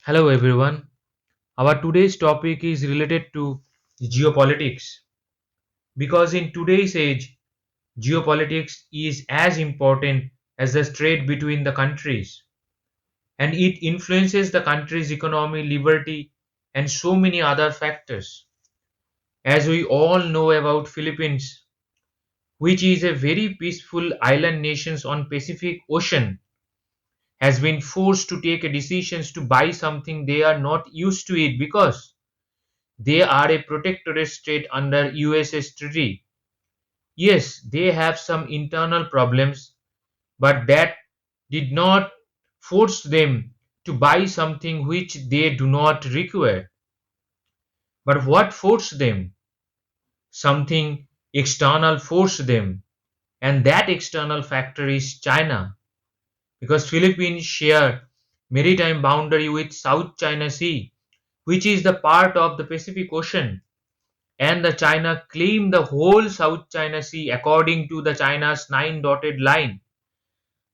Hello everyone. Our today's topic is related to geopolitics because in today's age, geopolitics is as important as the trade between the countries and it influences the country's economy, liberty and so many other factors. As we all know about Philippines, which is a very peaceful island nation on Pacific Ocean, has been forced to take decisions to buy something they are not used to it because they are a protectorate state under USS treaty. Yes, they have some internal problems, but that did not force them to buy something which they do not require. But what forced them? Something external forced them, and that external factor is China, because Philippines share maritime boundary with South China Sea, which is the part of the Pacific Ocean and the China claimed the whole South China Sea according to the China's nine dotted line.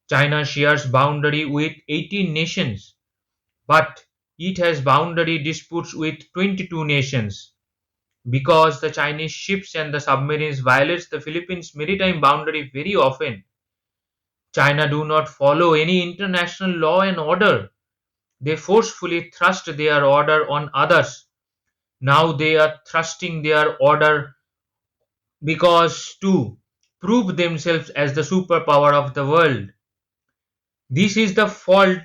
China shares boundary with 18 nations, but it has boundary disputes with 22 nations because the Chinese ships and the submarines violates the Philippines maritime boundary very often. China do not follow any international law and order. They forcefully thrust their order on others. Now they are thrusting their order because to prove themselves as the superpower of the world. This is the fault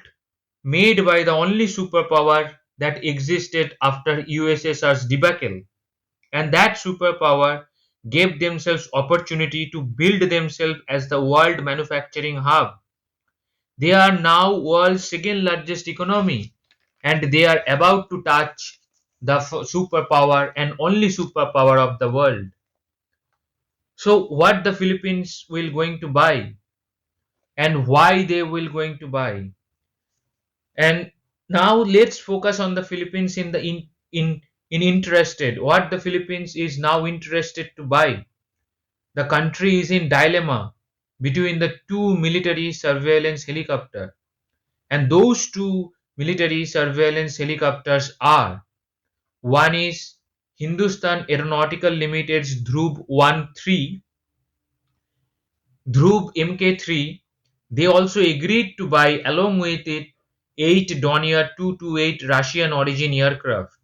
made by the only superpower that existed after USSR's debacle, and that superpower gave themselves opportunity to build themselves as the world manufacturing hub. They are now world's second largest economy, and they are about to touch the superpower and only superpower of the world. So what the Philippines will going to buy and why they will going to buy. And now let's focus on the Philippines in the in interested what the Philippines is now interested to buy. The country is in dilemma between the two military surveillance helicopter, and those two military surveillance helicopters are one is Hindustan Aeronautical Limited's Dhruv Mk3. They also agreed to buy along with it 8 Dornier 228 Russian origin aircraft.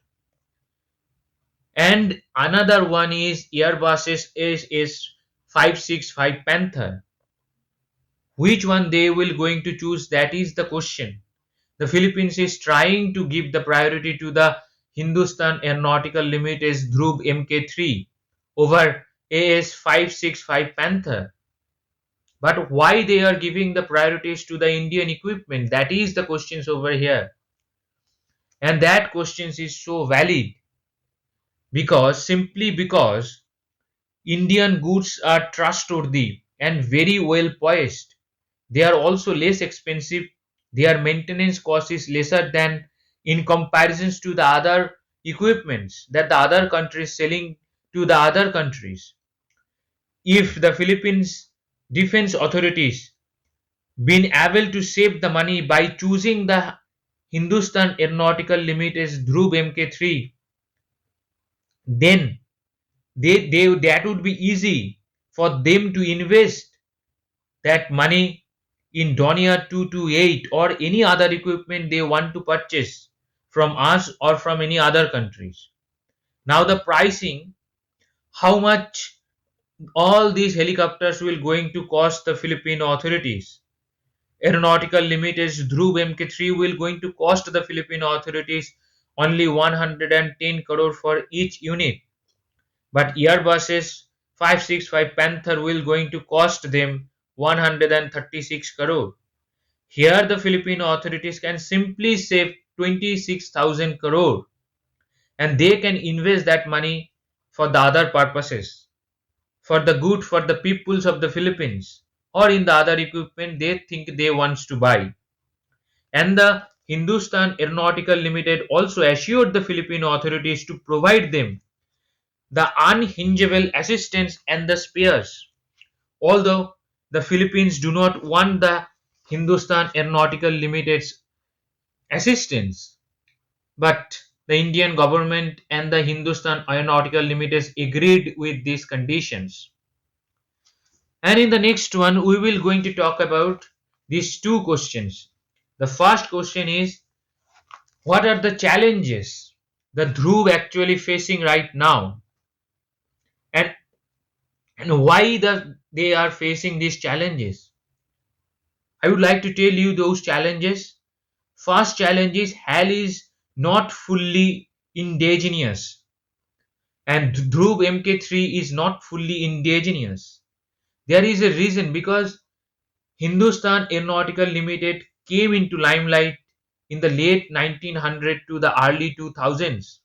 And another one is Airbus's SS565 Panther. Which one they will going to choose, that is the question. The Philippines is trying to give the priority to the Hindustan Aeronautical Limited's Dhruv Mk3 over AS565 Panther. But why they are giving the priorities to the Indian equipment? That is the questions over here. And that questions is so valid because simply because Indian goods are trustworthy and very well poised. They are also less expensive. Their maintenance cost is lesser than in comparisons to the other equipments that the other countries selling to the other countries. If the Philippines defense authorities been able to save the money by choosing the Hindustan Aeronautical Limited's Dhruv Mk3, then that would be easy for them to invest that money in Dornier 228 or any other equipment they want to purchase from us or from any other countries. Now the pricing, how much all these helicopters will going to cost the Philippine authorities. Aeronautical Limited's Dhruv Mk3 will going to cost the Philippine authorities only 110 crore for each unit, but Airbus's 565 Panther will going to cost them 136 crore. Here the Philippine authorities can simply save 26,000 crore and they can invest that money for the other purposes, for the good for the peoples of the Philippines or in the other equipment they think they wants to buy. And the Hindustan Aeronautical Limited also assured the Philippine authorities to provide them the unhingeable assistance and the spares. Although the Philippines do not want the Hindustan Aeronautical Limited's assistance, But the Indian government and the Hindustan Aeronautical Limited agreed with these conditions. And in the next one, we will going to talk about these two questions. The first question is, what are the challenges the Dhruv actually facing right now, and why they are facing these challenges? I would like to tell you those challenges. First challenge is HAL is not fully indigenous, and Dhruv Mk3 is not fully indigenous. There is a reason, because Hindustan Aeronautical Limited came into limelight in the late 1900 to the early 2000s,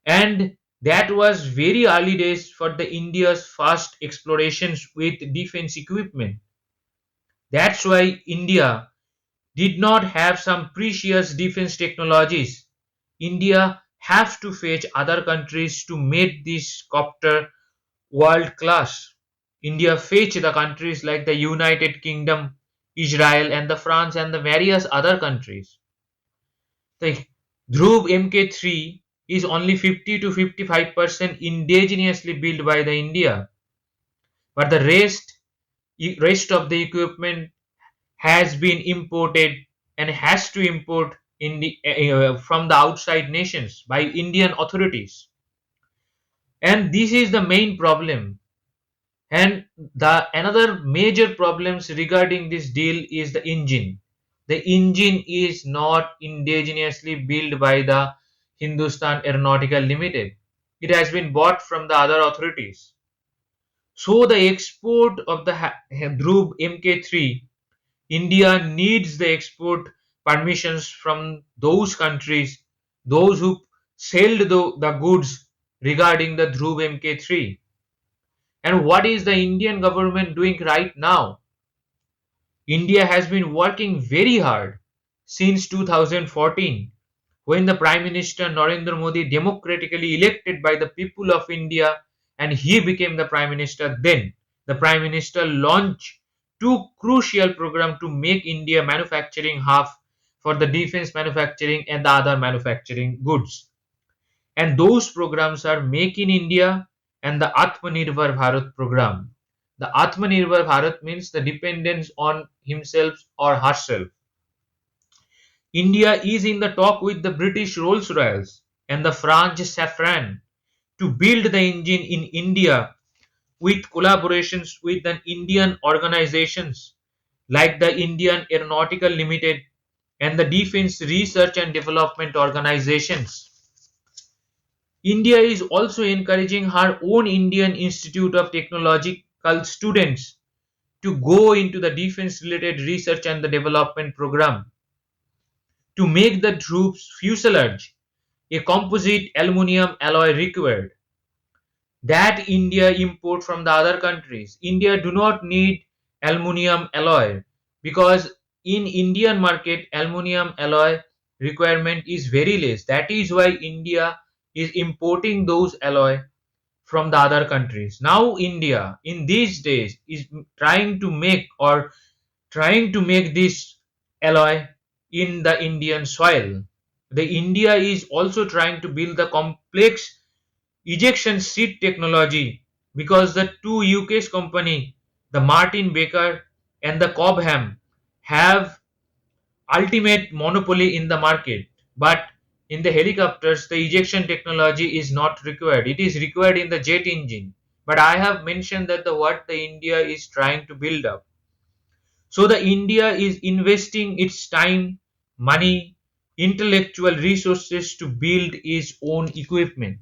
and that was very early days for the India's first explorations with defense equipment. That's why India did not have some precious defense technologies. India has to fetch other countries to make this copter world class. India fetched the countries like the United Kingdom, Israel, and the France and the various other countries. The Dhruv Mk3 is only 50 to 55% indigenously built by the India, but the rest of the equipment has been imported and has to import from the outside nations by Indian authorities. And this is the main problem. And the another major problems regarding this deal is the engine. The engine is not indigenously built by the Hindustan Aeronautical Limited. It has been bought from the other authorities. So the export of the Dhruv Mk3, India needs the export permissions from those countries, those who sell the goods regarding the Dhruv Mk3. And what is the Indian government doing right now? India has been working very hard since 2014, when the Prime Minister Narendra Modi, democratically elected by the people of India, and he became the Prime Minister. Then the Prime Minister launched two crucial programs to make India manufacturing hub for the defense manufacturing and the other manufacturing goods. And those programs are Make in India and the Atmanirbhar Bharat program. The Atmanirbhar Bharat means the dependence on himself or herself. India is in the talk with the British Rolls-Royce and the French Safran to build the engine in India with collaborations with the Indian organizations like the Indian Aeronautical Limited and the Defense Research and Development Organizations. India is also encouraging her own Indian Institute of Technological students to go into the defense related research and the development program to make the Dhruv's fuselage a composite aluminum alloy required that India import from the other countries. India do not need aluminum alloy, because in Indian market aluminum alloy requirement is very less. That is why India is importing those alloy from the other countries. Now India in these days is trying to make this alloy in the Indian soil. The India is also trying to build the complex ejection seat technology, because the two UK's company, the Martin Baker and the Cobham, have ultimate monopoly in the market. But in the helicopters, the ejection technology is not required. It is required in the jet engine. But I have mentioned that what the India is trying to build up. So the India is investing its time, money, intellectual resources to build its own equipment.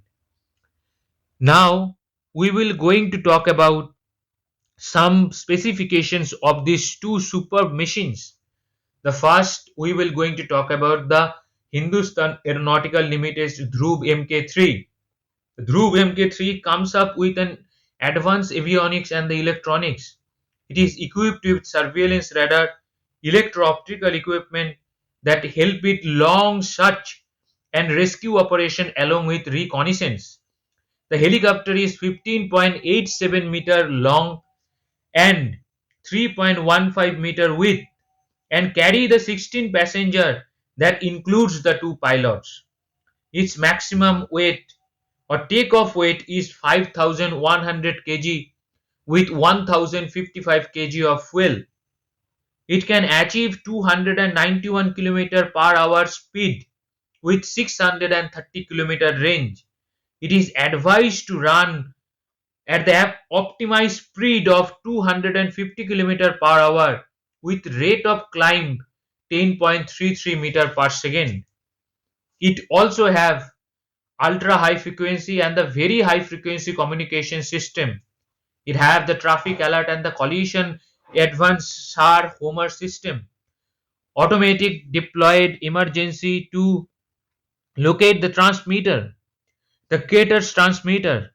Now we will going to talk about some specifications of these two superb machines. The first we will going to talk about the Hindustan Aeronautical Limited's Dhruv Mk3. The Dhruv Mk3 comes up with an advanced avionics and the electronics. It is equipped with surveillance radar, electro-optical equipment that help it long search and rescue operation along with reconnaissance. The helicopter is 15.87-meter long and 3.15-meter width and carry the 16 passenger that includes the two pilots. Its maximum weight or takeoff weight is 5,100 kg with 1,055 kg of fuel. It can achieve 291 km per hour speed with 630 km range. It is advised to run at the optimized speed of 250 km per hour with rate of climb 10.33 meter per second. It also have ultra high frequency and the very high frequency communication system. It have the traffic alert and the collision advanced SAR Homer system, automatic deployed emergency to locate the transmitter, the Cater's transmitter,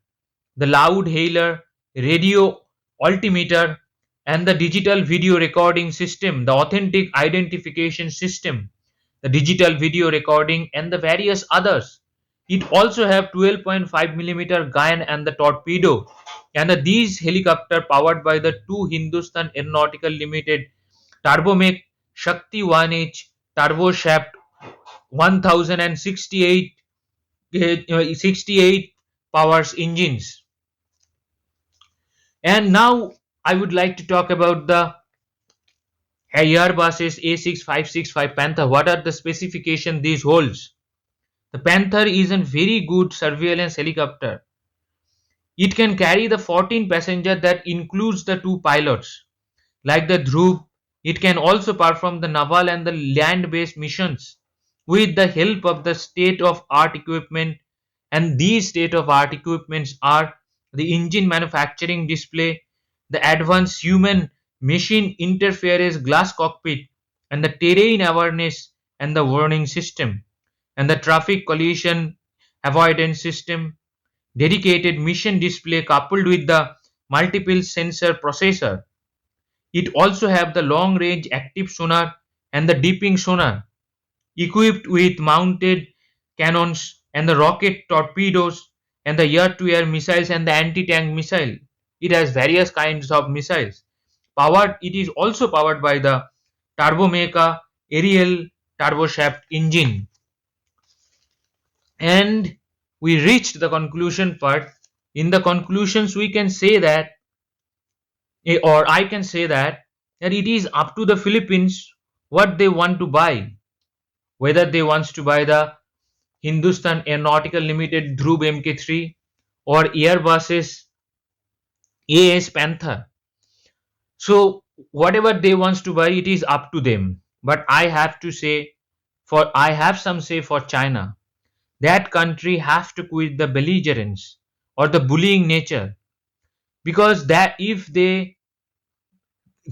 the loud hailer, radio altimeter, and the digital video recording system, the authentic identification system, the digital video recording, and the various others. It also have 12.5 millimeter gun and the torpedo, and these helicopter powered by the two Hindustan Aeronautical Limited Turbomech Shakti 1H turboshaft 1068 68 powers engines. And now I would like to talk about the Airbus's A6565 Panther. What are the specifications these holds? The Panther is a very good surveillance helicopter. It can carry the 14 passengers that includes the two pilots. Like the Dhruv, it can also perform the naval and the land-based missions with the help of the state-of-art equipment. And these state-of-art equipments are the engine manufacturing display, the advanced human machine interference glass cockpit, and the terrain awareness and the warning system, and the traffic collision avoidance system, dedicated mission display coupled with the multiple sensor processor. It also have the long range active sonar and the deeping sonar equipped with mounted cannons and the rocket torpedoes and the air to air missiles and the anti tank missile. It has various kinds of missiles. It is also powered by the Turbomeca aerial turboshaft engine. And we reached the conclusion part. In the conclusions we can say that, or I can say that it is up to the Philippines what they want to buy, whether they wants to buy the Hindustan Aeronautical Limited Dhruv Mk3 or Airbus's AS Panther. So whatever they wants to buy, it is up to them. But I have some say for China. That country has to quit the belligerence or the bullying nature, because that if they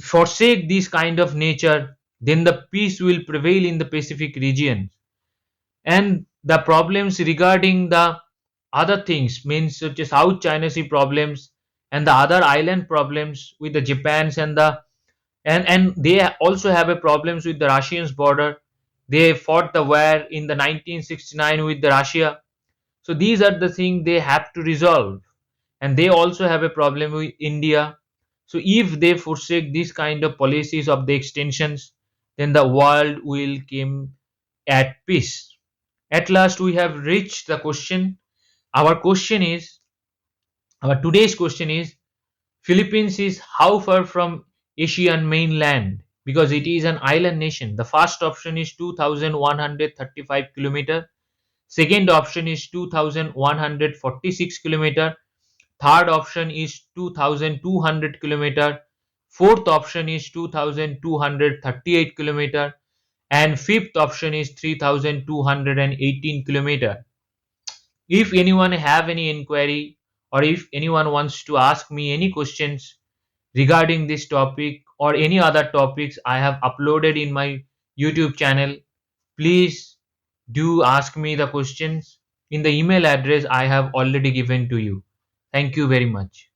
forsake this kind of nature, then the peace will prevail in the Pacific region. And the problems regarding the other things means such as South China Sea problems and the other island problems with the Japans and and they also have a problems with the Russians border. They fought the war in the 1969 with the Russia. So these are the things they have to resolve, and they also have a problem with India. So if they forsake this kind of policies of the extensions, then the world will come at peace. At last, we have reached the question. Our question is, our today's question is, Philippines is how far from Asian mainland? Because it is an island nation. The first option is 2,135 kilometer. Second option is 2,146 kilometer. Third option is 2,200 kilometer. Fourth option is 2,238 kilometer. And fifth option is 3,218 kilometer. If anyone have any inquiry, or if anyone wants to ask me any questions regarding this topic or any other topics I have uploaded in my YouTube channel, please do ask me the questions in the email address I have already given to you. Thank you very much.